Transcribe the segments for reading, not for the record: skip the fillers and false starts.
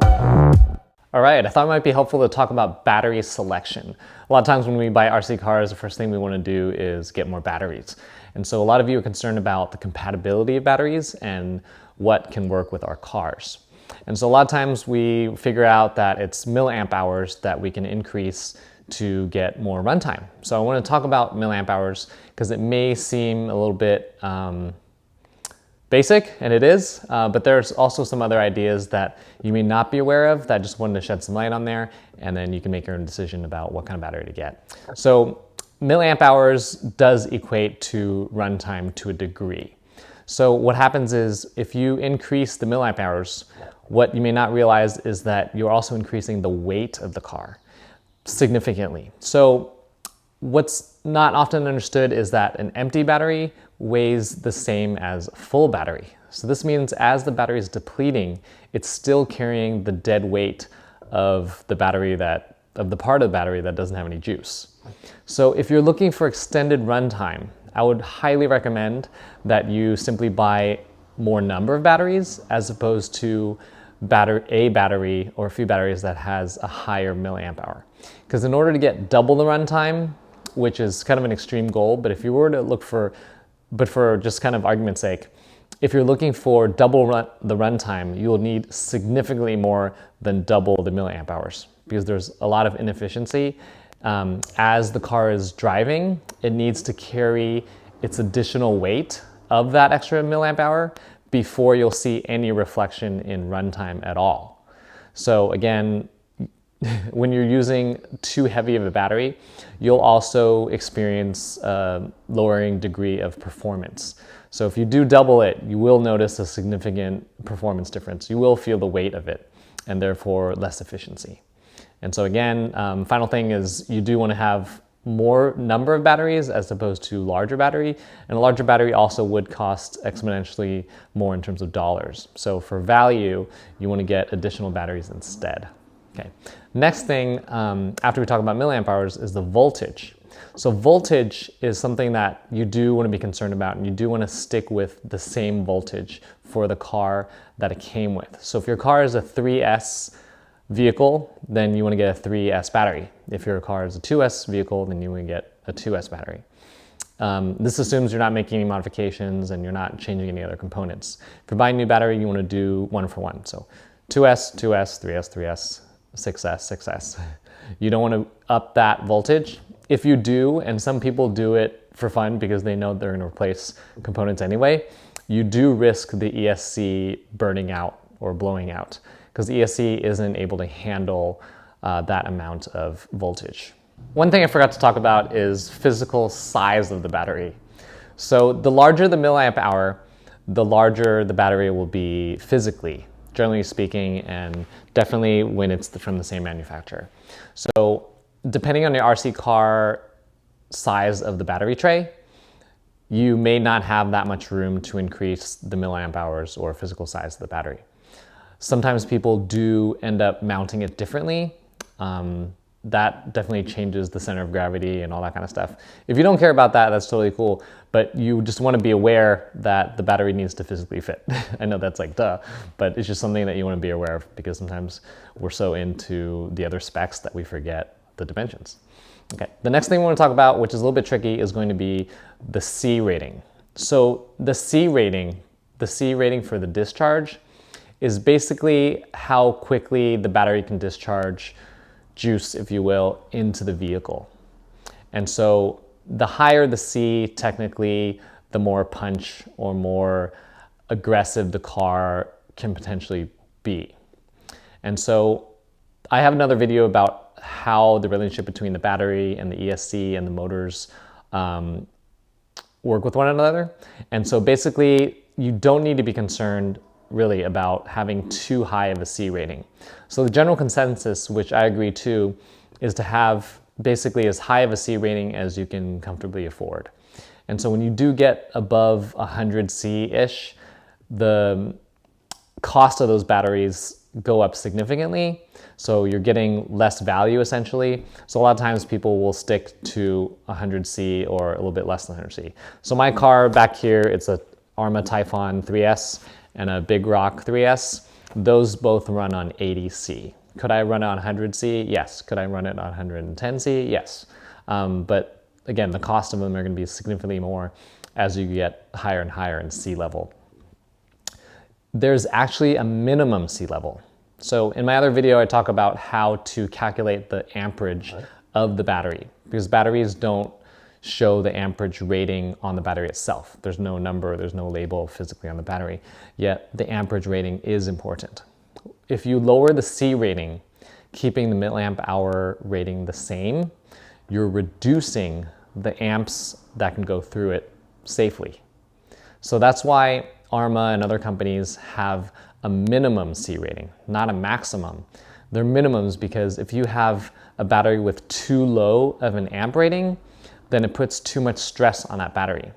All right, I thought it might be helpful to talk about battery selection. A lot of times when we buy RC cars, the first thing we want to do is get more batteries. And so a lot of you are concerned about the compatibility of batteries and what can work with our cars. And so a lot of times we figure out that it's milliamp hours that we can increase to get more runtime. So I want to talk about milliamp hours because it may seem a little bit basic, and it is, but there's also some other ideas that you may not be aware of that I just wanted to shed some light on there, and then you can make your own decision about what kind of battery to get. So milliamp hours does equate to runtime to a degree. So what happens is if you increase the milliamp hours, what you may not realize is that you're also increasing the weight of the car significantly. So what's not often understood is that an empty battery weighs the same as a full battery. So this means as the battery is depleting, it's still carrying the dead weight of the battery of the part of the battery that doesn't have any juice. So if you're looking for extended runtime, I would highly recommend that you simply buy more number of batteries as opposed to a battery or a few batteries that has a higher milliamp hour. Because in order to get double the runtime, which is kind of an extreme goal, but if you were to look for just kind of argument's sake, if you're looking for double the runtime, you'll need significantly more than double the milliamp hours because there's a lot of inefficiency. As the car is driving, it needs to carry its additional weight of that extra milliamp hour before you'll see any reflection in runtime at all. So again, when you're using too heavy of a battery, you'll also experience a lowering degree of performance. So if you do double it, you will notice a significant performance difference. You will feel the weight of it and therefore less efficiency. And so again, final thing is you do want to have more number of batteries as opposed to larger battery. And a larger battery also would cost exponentially more in terms of dollars. So for value, you want to get additional batteries instead. Okay. Next thing, after we talk about milliamp hours, is the voltage. So voltage is something that you do want to be concerned about, and you do want to stick with the same voltage for the car that it came with. So if your car is a 3S vehicle, then you want to get a 3S battery. If your car is a 2S vehicle, then you want to get a 2S battery. This assumes you're not making any modifications and you're not changing any other components. If you're buying a new battery, you want to do one for one. So 2S, 2S, 3S, 3S, 6S, 6S. You don't want to up that voltage. If you do, and some people do it for fun because they know they're going to replace components anyway, you do risk the ESC burning out or blowing out because the ESC isn't able to handle that amount of voltage. One thing I forgot to talk about is physical size of the battery. So the larger the milliamp hour, the larger the battery will be physically, generally speaking, and definitely when it's from the same manufacturer. So depending on your RC car size of the battery tray, you may not have that much room to increase the milliamp hours or physical size of the battery. Sometimes people do end up mounting it differently. That definitely changes the center of gravity and all that kind of stuff. If you don't care about that, that's totally cool, but you just want to be aware that the battery needs to physically fit. I know that's like duh, but it's just something that you want to be aware of because sometimes we're so into the other specs that we forget the dimensions. Okay, the next thing we want to talk about, which is a little bit tricky, is going to be the C rating. So the C rating for the discharge is basically how quickly the battery can discharge juice, if you will, into the vehicle. And so the higher the C, technically, the more punch or more aggressive the car can potentially be. And so I have another video about how the relationship between the battery and the ESC and the motors work with one another. And so basically, you don't need to be concerned really about having too high of a C rating. So the general consensus, which I agree to, is to have basically as high of a C rating as you can comfortably afford. And so when you do get above 100 C-ish, the cost of those batteries go up significantly. So you're getting less value essentially. So a lot of times people will stick to 100 C or a little bit less than 100 C. So my car back here, it's a Arrma Typhon 3S and a Big Rock 3S. those both run on 80C. Could I run it on 100C? Yes. Could I run it on 110C? Yes. But again, the cost of them are going to be significantly more as you get higher and higher in sea level. There's actually a minimum sea level. So in my other video, I talk about how to calculate the amperage of the battery, because batteries don't show the amperage rating on the battery itself. There's no number, there's no label physically on the battery, yet the amperage rating is important. If you lower the C rating, keeping the milliamp hour rating the same, you're reducing the amps that can go through it safely. So that's why ARMA and other companies have a minimum C rating, not a maximum. They're minimums because if you have a battery with too low of an amp rating, then it puts too much stress on that battery.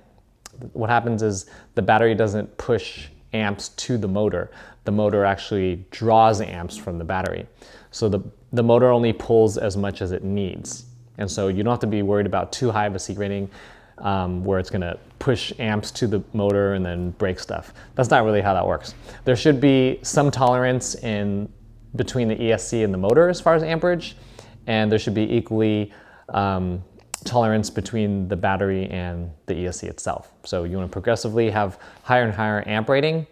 What happens is the battery doesn't push amps to the motor. The motor actually draws amps from the battery. So the motor only pulls as much as it needs. And so you don't have to be worried about too high of a C rating where it's gonna push amps to the motor and then break stuff. That's not really how that works. There should be some tolerance in between the ESC and the motor as far as amperage, and there should be equally tolerance between the battery and the ESC itself. So you want to progressively have higher and higher amp rating,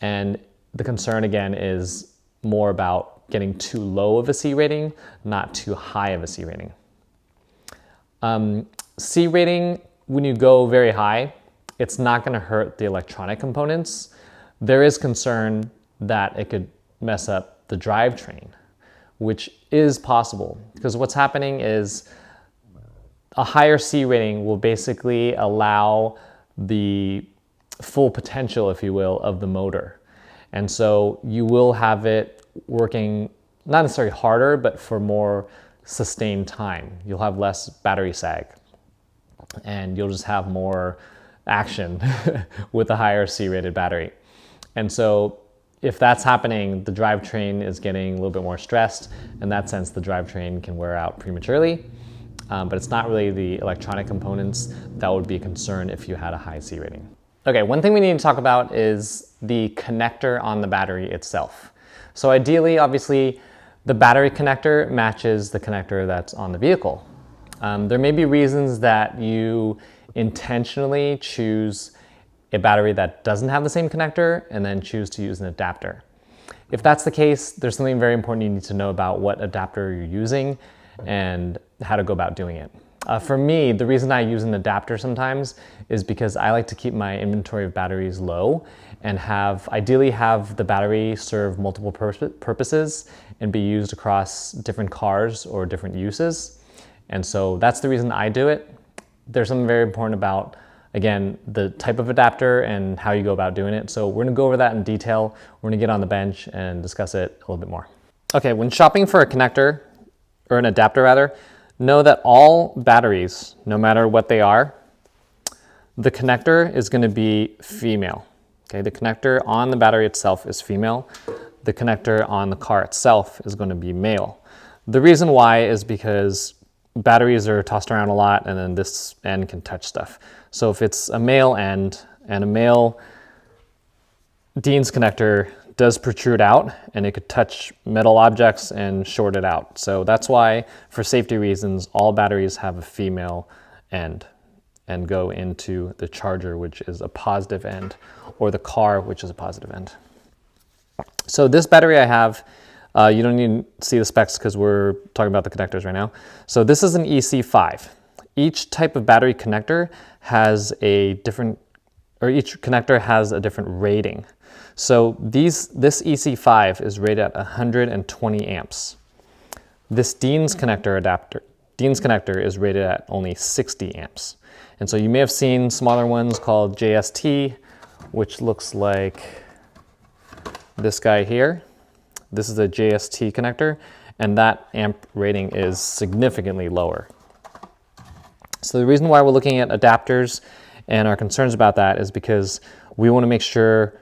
and the concern again is more about getting too low of a C rating, not too high of a C rating. C rating, when you go very high, it's not going to hurt the electronic components. There is concern that it could mess up the drivetrain, which is possible, because what's happening is a higher C rating will basically allow the full potential, if you will, of the motor. And so you will have it working not necessarily harder, but for more sustained time. You'll have less battery sag, and you'll just have more action with a higher C-rated battery. And so if that's happening, the drivetrain is getting a little bit more stressed. In that sense, the drivetrain can wear out prematurely. But it's not really the electronic components that would be a concern if you had a high C rating. Okay, one thing we need to talk about is the connector on the battery itself. So ideally, obviously, the battery connector matches the connector that's on the vehicle. There may be reasons that you intentionally choose a battery that doesn't have the same connector and then choose to use an adapter. If that's the case, there's something very important you need to know about what adapter you're using and how to go about doing it. For me, the reason I use an adapter sometimes is because I like to keep my inventory of batteries low and ideally have the battery serve multiple purposes and be used across different cars or different uses. And so that's the reason I do it. There's something very important about, again, the type of adapter and how you go about doing it. So we're gonna go over that in detail. We're gonna get on the bench and discuss it a little bit more. Okay, when shopping for a connector, or an adapter rather, know that all batteries, no matter what they are, the connector is going to be female. Okay, the connector on the battery itself is female. The connector on the car itself is going to be male. The reason why is because batteries are tossed around a lot and then this end can touch stuff. So if it's a male end and a male Dean's connector does protrude out and it could touch metal objects and short it out. So that's why, for safety reasons, all batteries have a female end and go into the charger, which is a positive end, or the car, which is a positive end. So this battery I have, you don't need to see the specs because we're talking about the connectors right now. So this is an EC5. Each type of battery connector has a different, or each connector has a different rating. So this EC5 is rated at 120 amps. This Dean's connector is rated at only 60 amps. And so you may have seen smaller ones called JST, which looks like this guy here. This is a JST connector, and that amp rating is significantly lower. So the reason why we're looking at adapters and our concerns about that is because we want to make sure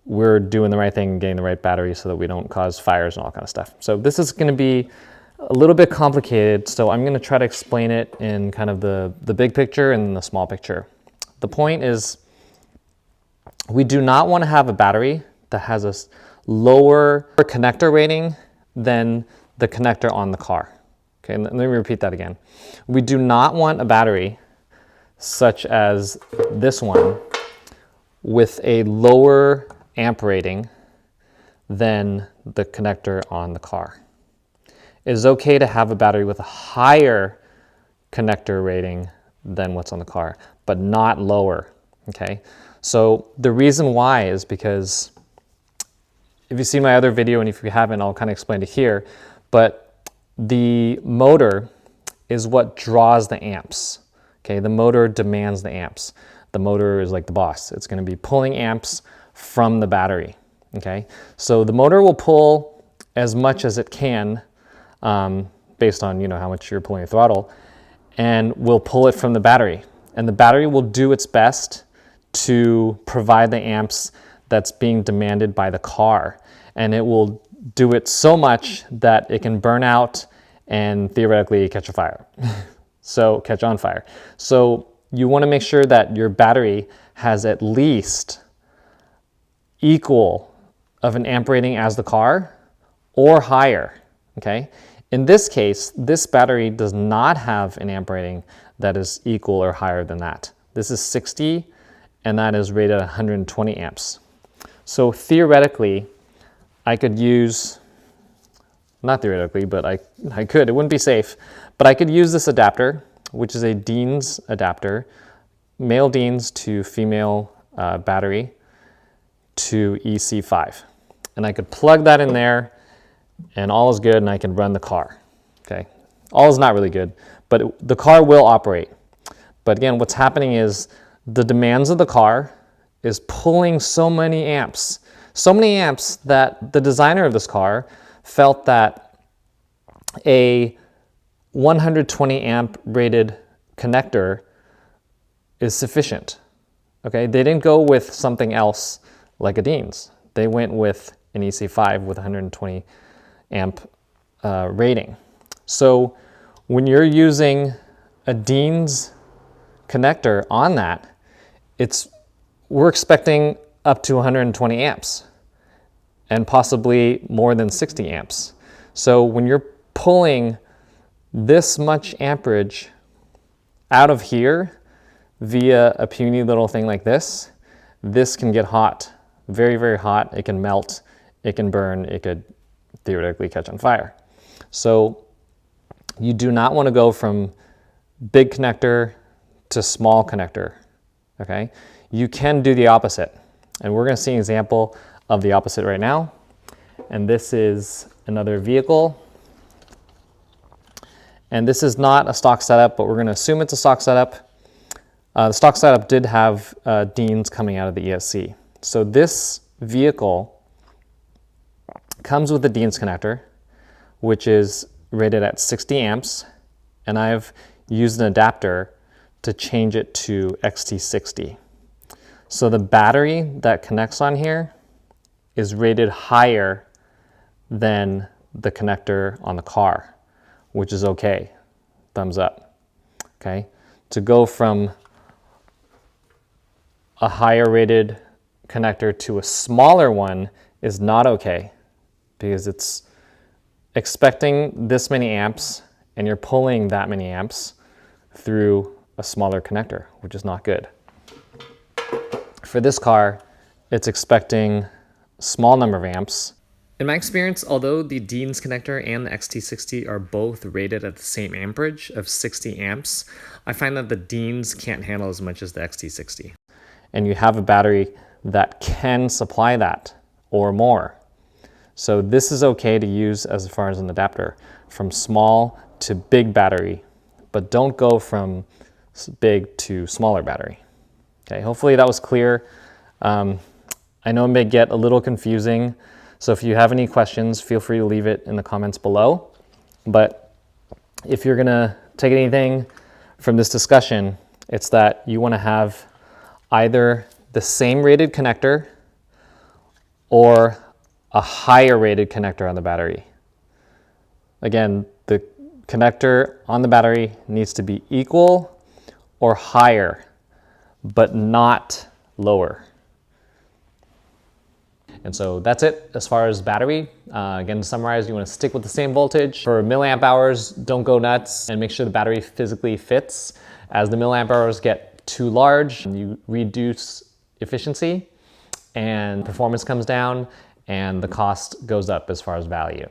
we're doing the right thing and getting the right battery so that we don't cause fires and all kind of stuff. So this is going to be a little bit complicated, so I'm going to try to explain it in kind of the big picture and the small picture. The point is, we do not want to have a battery that has a lower connector rating than the connector on the car. Okay, let me repeat that again. We do not want a battery such as this one with a lower amp rating than the connector on the car. It is okay to have a battery with a higher connector rating than what's on the car, but not lower, okay? So the reason why is because if you see my other video, and if you haven't, I'll kind of explain it here, but the motor is what draws the amps, okay? The motor demands the amps. The motor is like the boss. It's going to be pulling amps from the battery, okay? So the motor will pull as much as it can based on, how much you're pulling the throttle, and will pull it from the battery. And the battery will do its best to provide the amps that's being demanded by the car. And it will do it so much that it can burn out and theoretically catch a fire. So catch on fire. So you want to make sure that your battery has at least equal of an amp rating as the car or higher, okay? In this case, this battery does not have an amp rating that is equal or higher than that. This is 60, and that is rated at 120 amps. So theoretically, I could use, not theoretically, but I could, it wouldn't be safe, but I could use this adapter, which is a Dean's adapter, male Dean's to female battery to EC5. And I could plug that in there, and all is good, and I can run the car, okay? All is not really good, but the car will operate. But again, what's happening is the demands of the car is pulling so many amps that the designer of this car felt that a 120 amp rated connector is sufficient, okay? They didn't go with something else like a Dean's. They went with an EC5 with 120 amp rating. So when you're using a Dean's connector on that, we're expecting up to 120 amps and possibly more than 60 amps. So when you're pulling this much amperage out of here via a puny little thing like this can get hot, very, very hot. It can melt, it can burn, it could theoretically catch on fire. So you do not want to go from big connector to small connector, okay? You can do the opposite. And we're going to see an example of the opposite right now. And this is another vehicle. And this is not a stock setup, but we're going to assume it's a stock setup. The stock setup did have Dean's coming out of the ESC. So this vehicle comes with a Dean's connector, which is rated at 60 amps, and I've used an adapter to change it to XT60. So the battery that connects on here is rated higher than the connector on the car, which is okay, thumbs up, okay? To go from a higher rated connector to a smaller one is not okay, because it's expecting this many amps and you're pulling that many amps through a smaller connector, which is not good. For this car, it's expecting a small number of amps. In my experience, although the Dean's connector and the XT60 are both rated at the same amperage of 60 amps, I find that the Dean's can't handle as much as the XT60. And you have a battery that can supply that or more. So this is okay to use as far as an adapter, from small to big battery, but don't go from big to smaller battery. Okay, hopefully that was clear. I know it may get a little confusing, so if you have any questions, feel free to leave it in the comments below. But if you're gonna take anything from this discussion, it's that you wanna have either the same rated connector or a higher rated connector on the battery. Again, the connector on the battery needs to be equal or higher, but not lower. And so that's it as far as battery. Again, to summarize, you want to stick with the same voltage. For milliamp hours, don't go nuts, and make sure the battery physically fits. As the milliamp hours get too large, you reduce efficiency and performance comes down, and the cost goes up as far as value.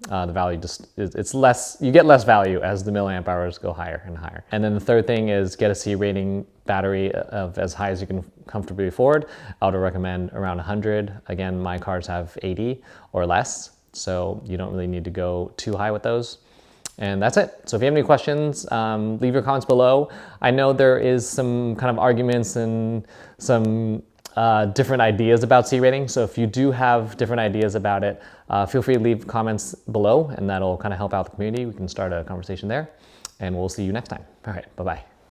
The value it's less, you get less value as the milliamp hours go higher and higher. And then the third thing is get a C rating battery of as high as you can comfortably afford. I would recommend around 100. Again, my cars have 80 or less, so you don't really need to go too high with those. And that's it. So if you have any questions, leave your comments below. I know there is some kind of arguments and some different ideas about C rating. So if you do have different ideas about it, feel free to leave comments below, and that'll kind of help out the community. We can start a conversation there, and we'll see you next time. All right, bye-bye.